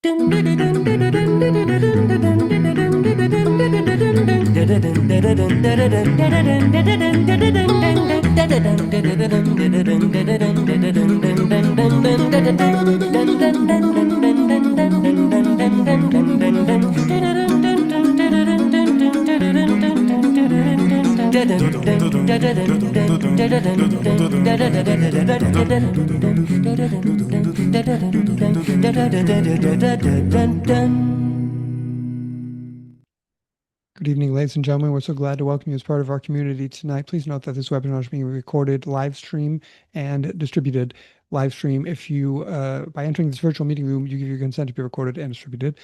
Good evening, ladies and gentlemen. We're so glad to welcome you as part of our community tonight. Please note that this webinar is being recorded, live stream, and distributed. Live stream, if you, by entering this virtual meeting room, you give your consent to be recorded and distributed.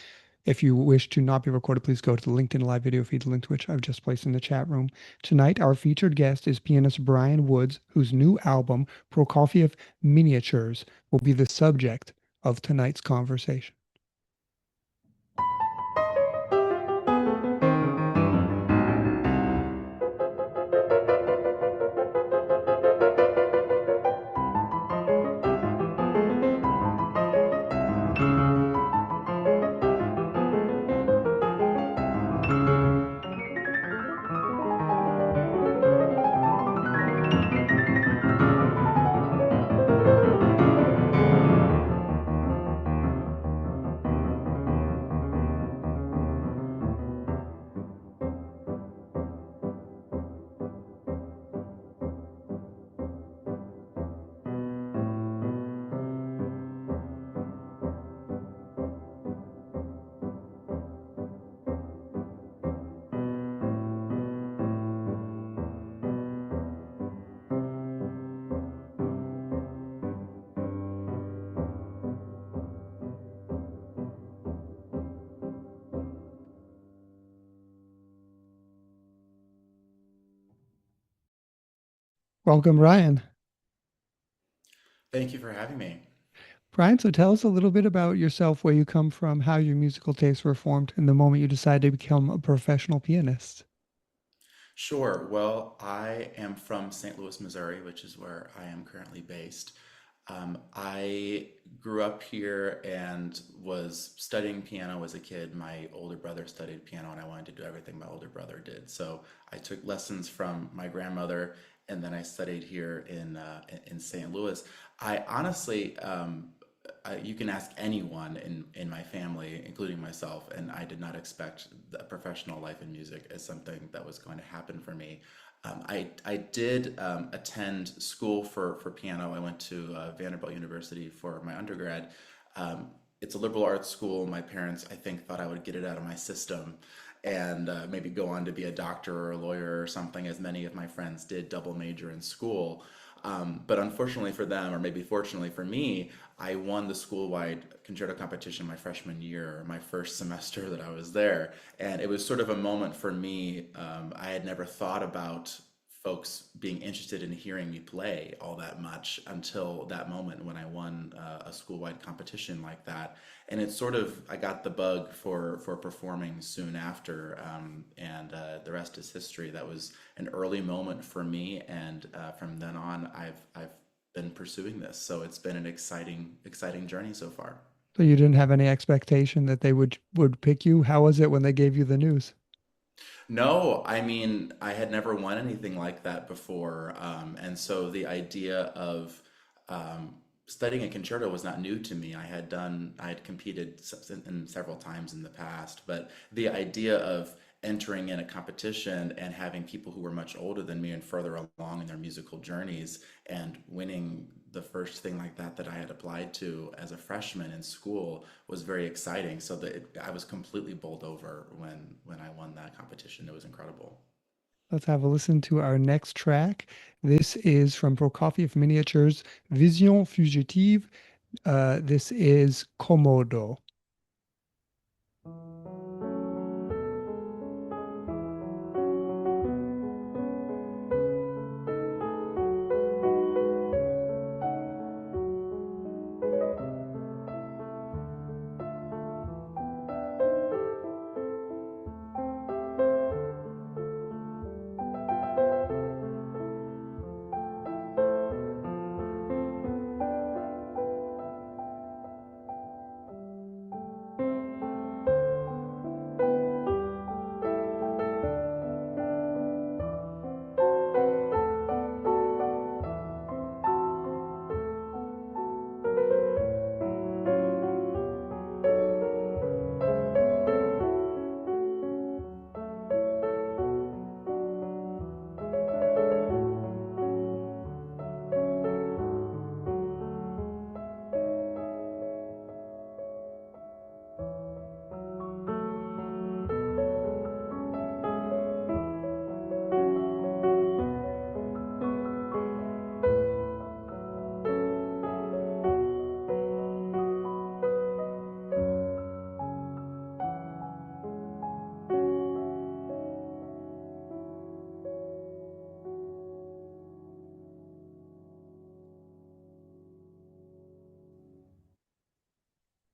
If you wish to not be recorded, please go to the LinkedIn live video feed, the link to which I've just placed in the chat room. Tonight, our featured guest is pianist Brian Woods, whose new album, Prokofiev Miniatures, will be the subject of tonight's conversation. Welcome, Brian. Thank you for having me. Brian, so tell us a little bit about yourself, where you come from, how your musical tastes were formed, and the moment you decided to become a professional pianist. Sure. Well, I am from St. Louis, Missouri, which is where I am currently based. I grew up here and was studying piano as a kid. My older brother studied piano, and I wanted to do everything my older brother did. So I took lessons from my grandmother, and then I studied here in St. Louis. I honestly, you can ask anyone in my family, including myself, and I did not expect a professional life in music as something that was going to happen for me. I did attend school for piano. I went to Vanderbilt University for my undergrad. It's a liberal arts school. My parents, I think, thought I would get it out of my system and maybe go on to be a doctor or a lawyer or something, as many of my friends did double major in school. But unfortunately for them, or maybe fortunately for me, I won the school-wide concerto competition my freshman year, my first semester that I was there. And it was sort of a moment for me. I had never thought about folks being interested in hearing me play all that much until that moment when I won a school-wide competition like that. And it's sort of, I got the bug for performing soon after, and the rest is history. That was an early moment for me, and from then on, I've been pursuing this. So it's been an exciting journey so far. So you didn't have any expectation that they would pick you. How was it when they gave you the news? No, I mean, I had never won anything like that before. And so the idea of studying a concerto was not new to me. I had competed in several times in the past, but the idea of entering in a competition and having people who were much older than me and further along in their musical journeys and winning the first thing like that I had applied to as a freshman in school was very exciting. So I was completely bowled over when I won that competition. It was incredible. Let's have a listen to our next track. This is from Prokofiev Miniatures, Vision Fugitive. This is Komodo.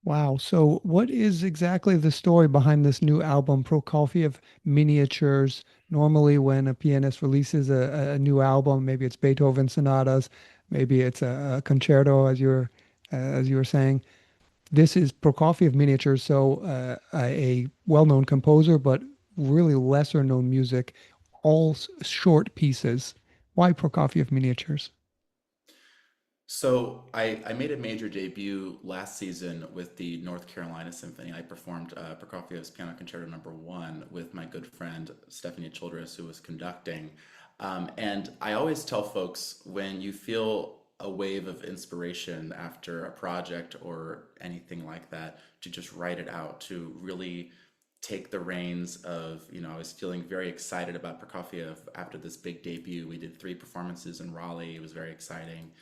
Wow. So, what is exactly the story behind this new album, Prokofiev Miniatures? Normally, when a pianist releases a new album, maybe it's Beethoven sonatas, maybe it's a concerto, as you were saying. This is Prokofiev Miniatures, so a well-known composer, but really lesser-known music, all short pieces. Why Prokofiev Miniatures? So I made a major debut last season with the North Carolina Symphony. I performed Prokofiev's Piano Concerto Number One with my good friend Stephanie Childress, who was conducting. And I always tell folks when you feel a wave of inspiration after a project or anything like that, to just write it out, to really take the reins of, I was feeling very excited about Prokofiev after this big debut. We did three performances in Raleigh. It was very exciting.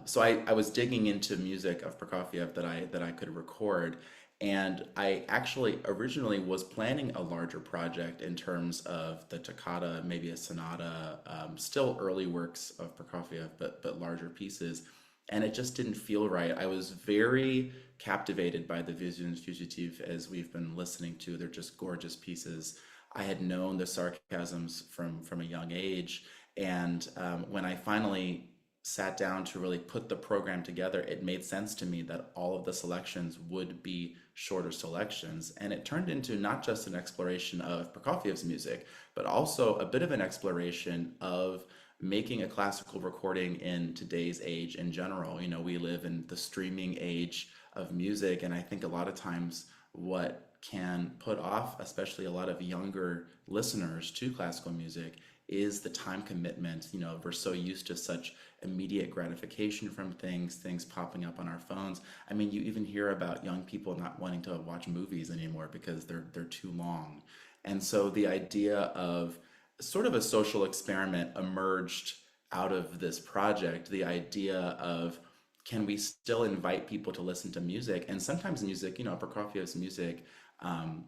So I was digging into music of Prokofiev that I could record, and I actually originally was planning a larger project in terms of the toccata, maybe a sonata, still early works of Prokofiev, but larger pieces, and it just didn't feel right. I was very captivated by the Visions Fugitive as we've been listening to. They're just gorgeous pieces. I had known the Sarcasms from a young age, and when I finally sat down to really put the program together, it made sense to me that all of the selections would be shorter selections. And it turned into not just an exploration of Prokofiev's music, but also a bit of an exploration of making a classical recording in today's age in general. We live in the streaming age of music, and I think a lot of times what can put off, especially a lot of younger listeners to classical music, is the time commitment. We're so used to such immediate gratification from things popping up on our phones. I mean, you even hear about young people not wanting to watch movies anymore because they're too long. And so the idea of sort of a social experiment emerged out of this project, the idea of, can we still invite people to listen to music? And sometimes music, Prokofiev's music,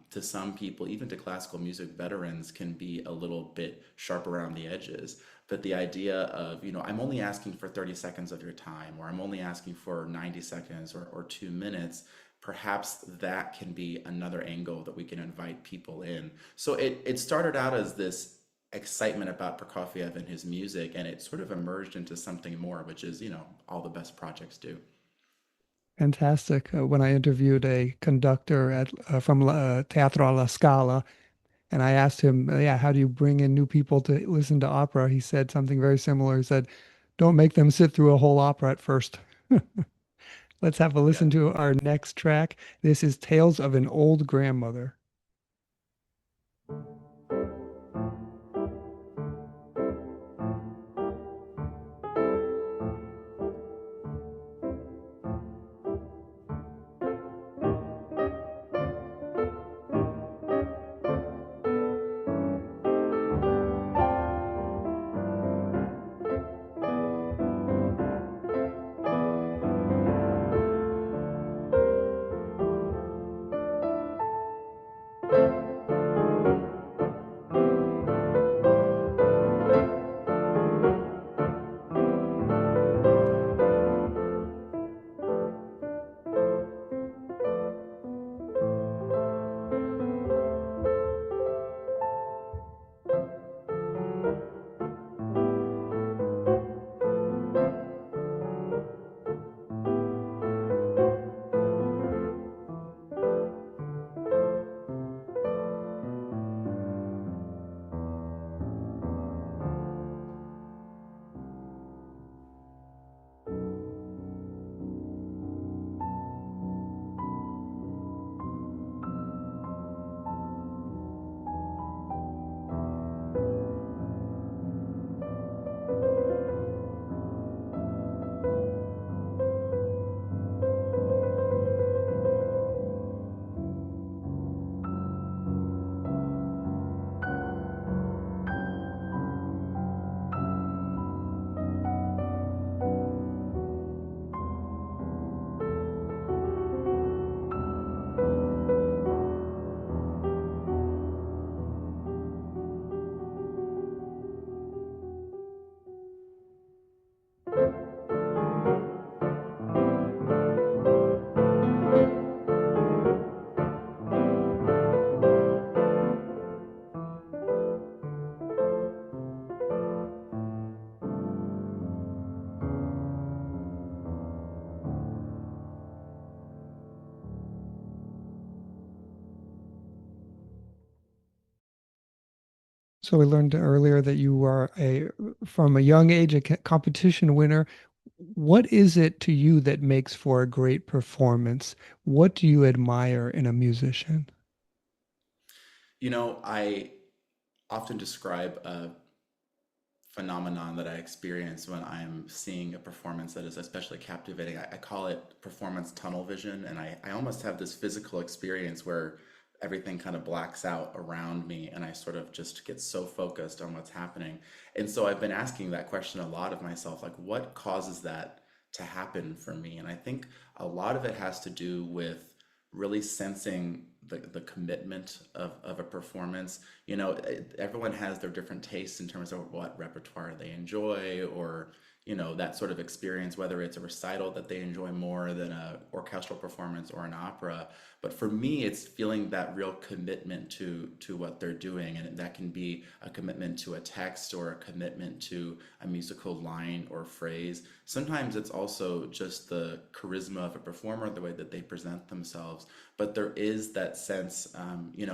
to some people, even to classical music veterans, can be a little bit sharp around the edges. But the idea of, I'm only asking for 30 seconds of your time, or I'm only asking for 90 seconds or 2 minutes, perhaps that can be another angle that we can invite people in. So it started out as this excitement about Prokofiev and his music, and it sort of emerged into something more, which is, all the best projects do. Fantastic. When I interviewed a conductor from Teatro alla Scala, and I asked him, yeah, how do you bring in new people to listen to opera? He said something very similar. He said, don't make them sit through a whole opera at first. Let's have a Yeah. listen to our next track. This is Tales of an Old Grandmother. So we learned earlier that you are from a young age, a competition winner. What is it to you that makes for a great performance? What do you admire in a musician? I often describe a phenomenon that I experience when I'm seeing a performance that is especially captivating. I call it performance tunnel vision, and I almost have this physical experience where everything kind of blacks out around me, and I sort of just get so focused on what's happening. And so I've been asking that question a lot of myself, like what causes that to happen for me? And I think a lot of it has to do with really sensing the commitment of a performance. Everyone has their different tastes in terms of what repertoire they enjoy, or that sort of experience, whether it's a recital that they enjoy more than a orchestral performance or an opera. But for me, it's feeling that real commitment to what they're doing, and that can be a commitment to a text or a commitment to a musical line or phrase. Sometimes it's also just the charisma of a performer, the way that they present themselves. But there is that sense,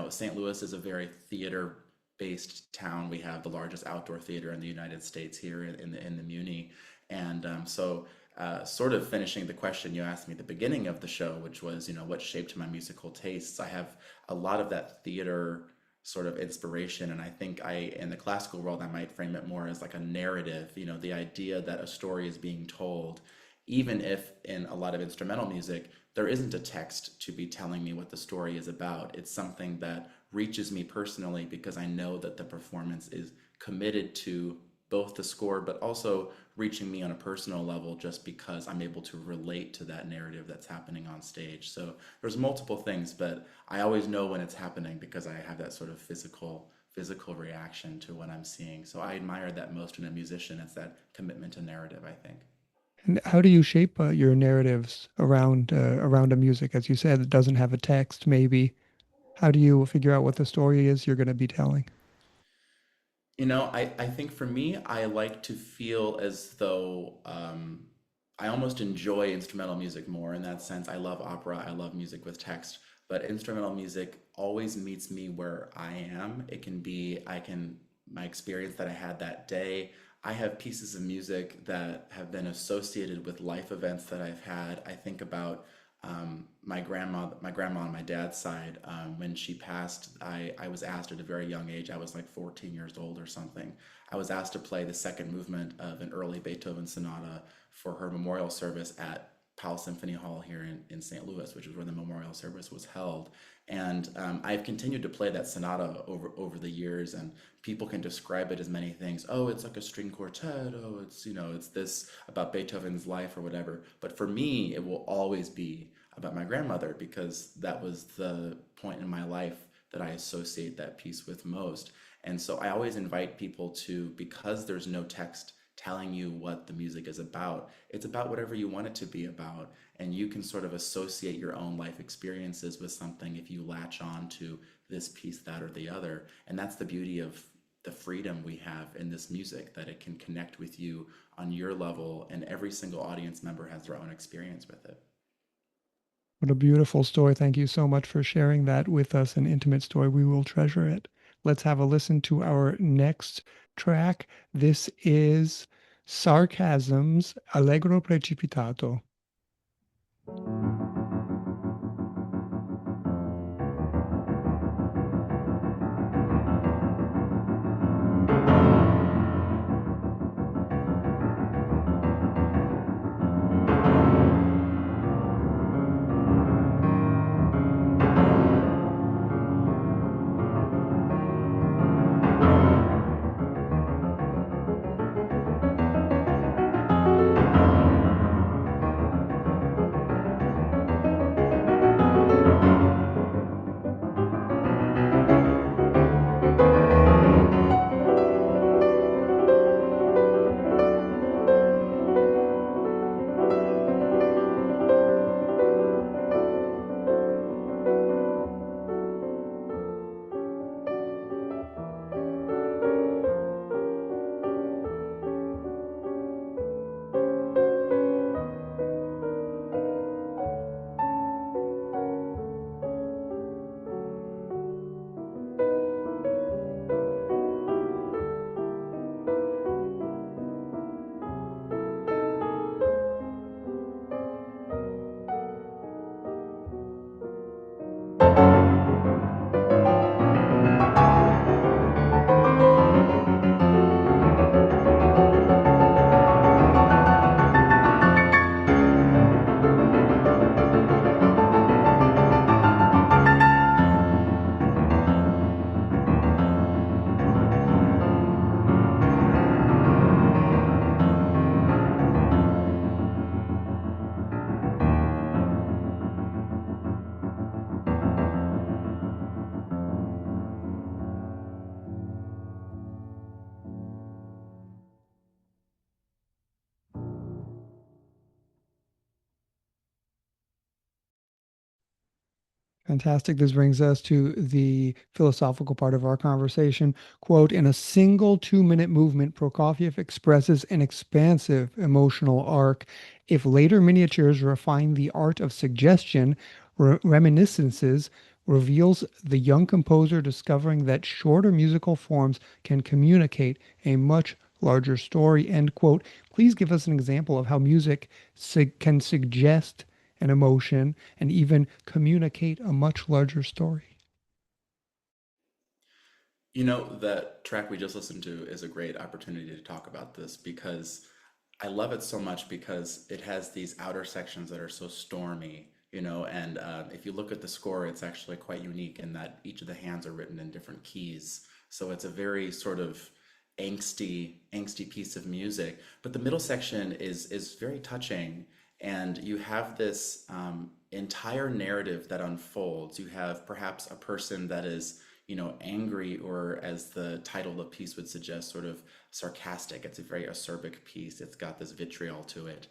St. Louis is a very theater based town. We have the largest outdoor theater in the United States here in the Muni. And sort of finishing the question you asked me at the beginning of the show, which was, what shaped my musical tastes. I have a lot of that theater sort of inspiration. And I think in the classical world, I might frame it more as like a narrative, the idea that a story is being told, even if in a lot of instrumental music, there isn't a text to be telling me what the story is about. It's something that reaches me personally because I know that the performance is committed to both the score, but also reaching me on a personal level just because I'm able to relate to that narrative that's happening on stage. So there's multiple things, but I always know when it's happening because I have that sort of physical reaction to what I'm seeing. So I admire that most in a musician. It's that commitment to narrative, I think. And how do you shape your narratives around a music? As you said, it doesn't have a text, maybe. How do you figure out what the story is you're going to be telling? I think for me, I like to feel as though I almost enjoy instrumental music more in that sense. I love opera, I love music with text, but instrumental music always meets me where I am. It can be, my experience that I had that day. I have pieces of music that have been associated with life events that I've had. I think about my grandma on my dad's side, when she passed, I was asked at a very young age, I was like 14 years old or something. I was asked to play the second movement of an early Beethoven sonata for her memorial service at Powell Symphony Hall here in St. Louis, which is where the memorial service was held. And I've continued to play that sonata over the years, and people can describe it as many things. Oh, it's like a string quartet. Oh, it's this about Beethoven's life or whatever. But for me, it will always be about my grandmother because that was the point in my life that I associate that piece with most. And so I always invite people to, because there's no text telling you what the music is about, it's about whatever you want it to be about. And you can sort of associate your own life experiences with something if you latch on to this piece, that, or the other. And that's the beauty of the freedom we have in this music, that it can connect with you on your level, and every single audience member has their own experience with it. What a beautiful story. Thank you so much for sharing that with us, an intimate story. We will treasure it. Let's have a listen to our next track. This is Sarcasms, Allegro Precipitato. Fantastic. This brings us to the philosophical part of our conversation. Quote, in a single 2-minute movement, Prokofiev expresses an expansive emotional arc. If later miniatures refine the art of suggestion, reminiscences reveals the young composer discovering that shorter musical forms can communicate a much larger story. End quote. Please give us an example of how music can suggest an emotion and even communicate a much larger story. You know, that track we just listened to is a great opportunity to talk about this because I love it so much because it has these outer sections that are so stormy, and if you look at the score, it's actually quite unique in that each of the hands are written in different keys. So it's a very sort of angsty piece of music. But the middle section is very touching, and you have this entire narrative that unfolds. You have perhaps a person that is, angry, or as the title of the piece would suggest, sort of sarcastic. It's a very acerbic piece. It's got this vitriol to it.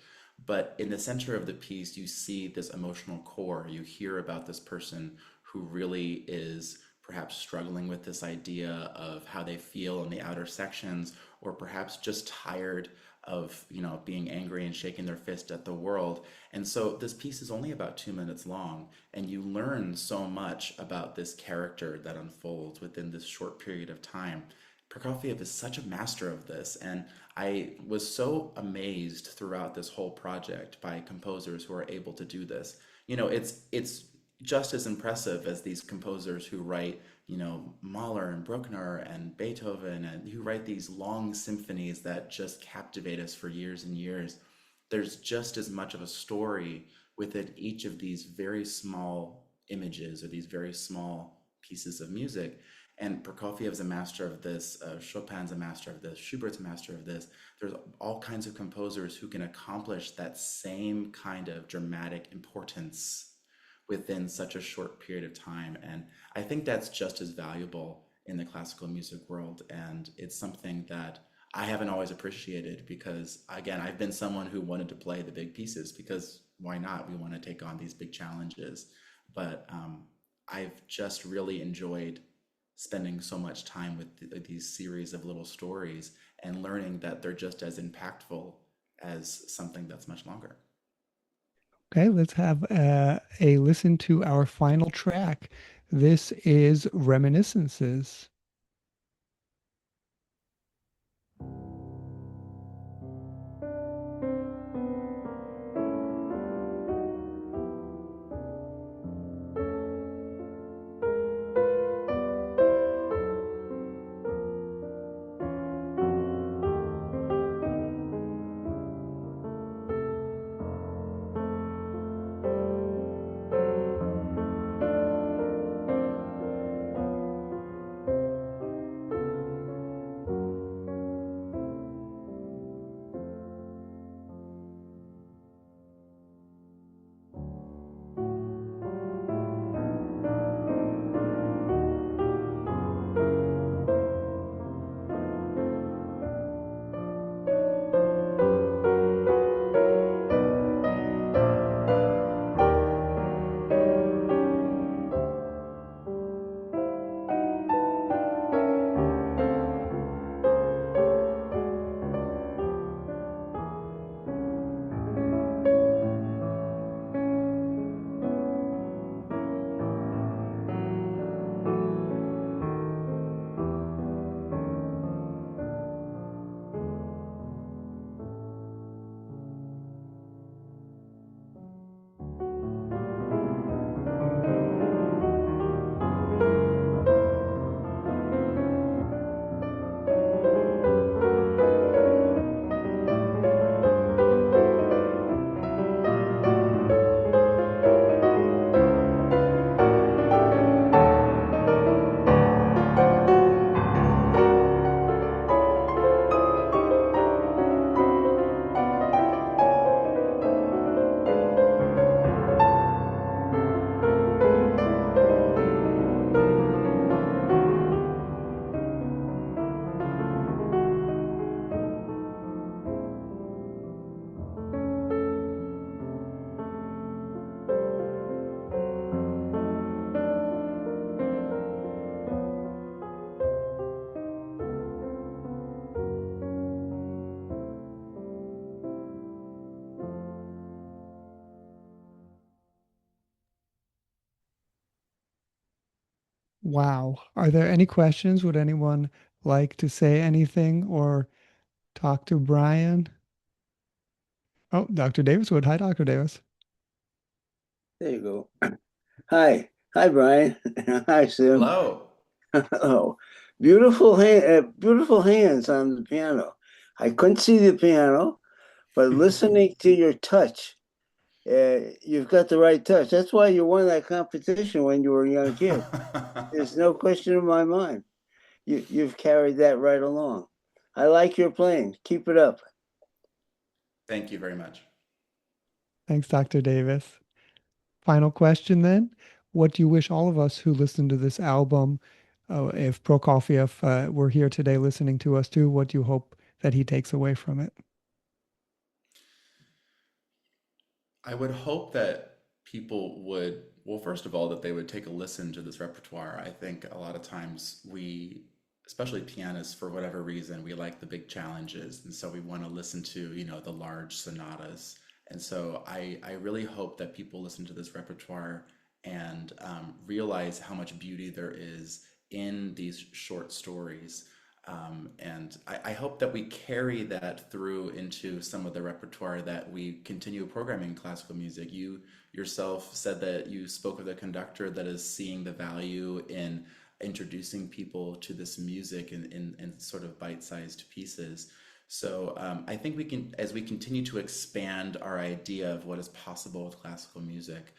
But in the center of the piece, you see this emotional core. You hear about this person who really is perhaps struggling with this idea of how they feel in the outer sections, or perhaps just tired of, being angry and shaking their fist at the world. And so this piece is only about 2 minutes long, and you learn so much about this character that unfolds within this short period of time. Prokofiev is such a master of this, and I was so amazed throughout this whole project by composers who are able to do this. It's just as impressive as these composers who write, Mahler and Bruckner and Beethoven, and who write these long symphonies that just captivate us for years and years. There's just as much of a story within each of these very small images or these very small pieces of music. And Prokofiev's a master of this, Chopin's a master of this, Schubert's a master of this. There's all kinds of composers who can accomplish that same kind of dramatic importance within such a short period of time. And I think that's just as valuable in the classical music world. And it's something that I haven't always appreciated because, again, I've been someone who wanted to play the big pieces because why not? We want to take on these big challenges. But I've just really enjoyed spending so much time with these series of little stories and learning that they're just as impactful as something that's much longer. Okay, let's have a listen to our final track. This is Reminiscences. Wow. Are there any questions? Would anyone like to say anything or talk to Brian? Oh, Dr. Davis would. Hi, Dr. Davis. There you go. Hi. Hi, Brian. Hi, Sim. Hello. Oh, beautiful hands on the piano. I couldn't see the piano, but listening to your touch, you've got the right touch. That's why you won that competition when you were a young kid. There's no question in my mind. You've carried that right along. I like your playing. Keep it up. Thank you very much. Thanks, Dr. Davis. Final question then. What do you wish all of us who listen to this album, if Prokofiev were here today listening to us too, what do you hope that he takes away from it? I would hope that people would, well, first of all, that they would take a listen to this repertoire. I think a lot of times we, especially pianists, for whatever reason, we like the big challenges. And so we want to listen to, the large sonatas. And so I really hope that people listen to this repertoire and realize how much beauty there is in these short stories. And I hope that we carry that through into some of the repertoire that we continue programming classical music. You yourself said that you spoke with a conductor that is seeing the value in introducing people to this music in sort of bite-sized pieces. So I think we can, as we continue to expand our idea of what is possible with classical music,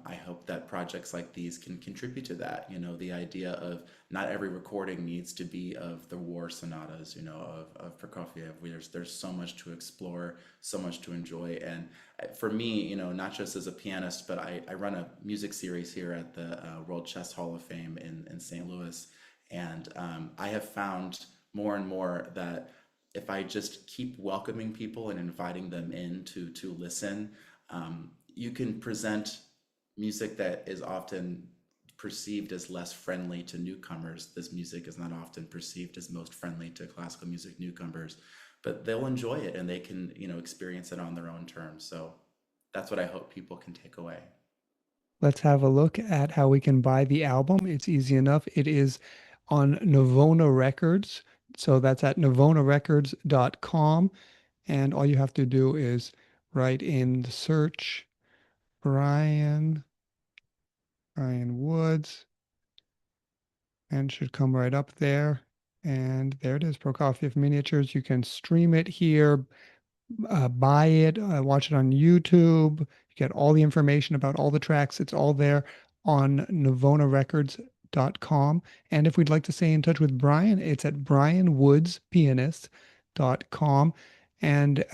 I hope that projects like these can contribute to that. The idea of not every recording needs to be of the war sonatas, of Prokofiev. There's so much to explore, so much to enjoy. And for me, not just as a pianist, but I run a music series here at the World Chess Hall of Fame in St. Louis. And I have found more and more that if I just keep welcoming people and inviting them in to listen, you can present music that is often perceived as less friendly to newcomers. This music is not often perceived as most friendly to classical music newcomers, but they'll enjoy it and they can, experience it on their own terms. So that's what I hope people can take away. Let's have a look at how we can buy the album. It's easy enough. It is on Navona Records. So that's at navonarecords.com. And all you have to do is write in the search Brian Woods, and should come right up there. And there it is, Prokofiev Miniatures. You can stream it here, buy it, watch it on YouTube. You get all the information about all the tracks. It's all there on navonarecords.com. And if we'd like to stay in touch with Brian, it's at brianwoodspianist.com. And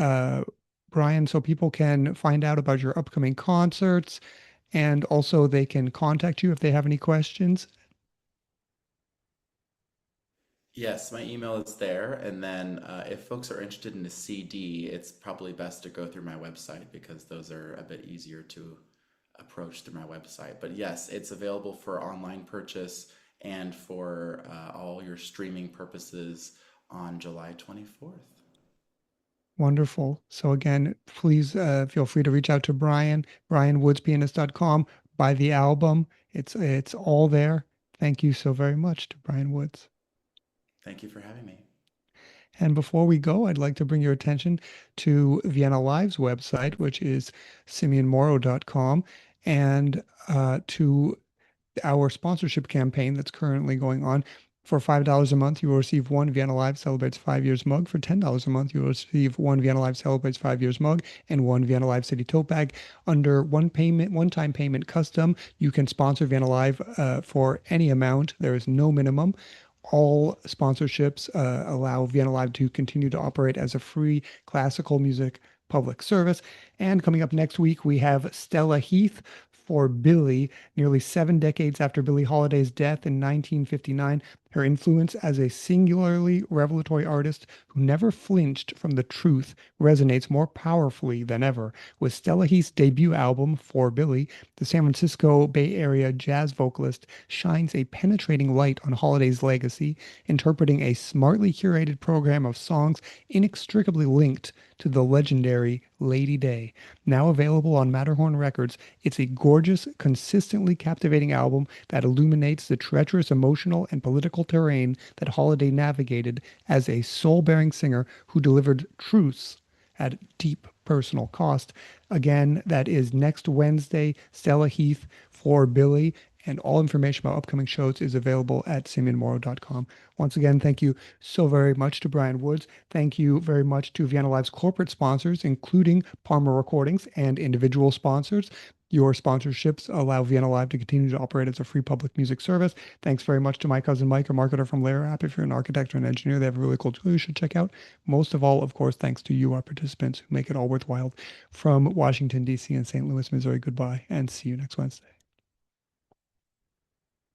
Brian, so people can find out about your upcoming concerts, and also they can contact you if they have any questions. Yes, my email is there. And then if folks are interested in a CD, it's probably best to go through my website because those are a bit easier to approach through my website. But yes, it's available for online purchase and for all your streaming purposes on July 24th. Wonderful. So again, please feel free to reach out to Brian, brianwoodspianist.com, buy the album. It's all there. Thank you so very much to Brian Woods. Thank you for having me. And before we go, I'd like to bring your attention to Vienna Live's website, which is simeonmoro.com, and to our sponsorship campaign that's currently going on. For $5 a month, you will receive one Vienna Live Celebrates 5 Years mug. For $10 a month, you will receive one Vienna Live Celebrates 5 Years mug and one Vienna Live City tote bag. Under one-time payment custom, you can sponsor Vienna Live for any amount. There is no minimum. All sponsorships allow Vienna Live to continue to operate as a free classical music public service. And coming up next week, we have Stella Heath for Billie. Nearly 7 decades after Billie Holiday's death in 1959, Her influence as a singularly revelatory artist who never flinched from the truth resonates more powerfully than ever. With Stella Heath's debut album, For Billy, the San Francisco Bay Area jazz vocalist shines a penetrating light on Holiday's legacy, interpreting a smartly curated program of songs inextricably linked to the legendary Lady Day. Now available on Matterhorn Records, it's a gorgeous, consistently captivating album that illuminates the treacherous emotional and political terrain that Holiday navigated as a soul-bearing singer who delivered truths at deep personal cost. Again, that is next Wednesday, Stella Heath for Billy. And all information about upcoming shows is available at simeonmorrow.com. Once again, thank you so very much to Brian Woods. Thank you very much to Vienna Live's corporate sponsors, including Palmer Recordings and individual sponsors. Your sponsorships allow Vienna Live to continue to operate as a free public music service. Thanks very much to my cousin Mike, a marketer from Layer App. If you're an architect or an engineer, they have a really cool tool you should check out. Most of all, of course, thanks to you, our participants, who make it all worthwhile. From Washington, D.C. and St. Louis, Missouri, goodbye, and see you next Wednesday.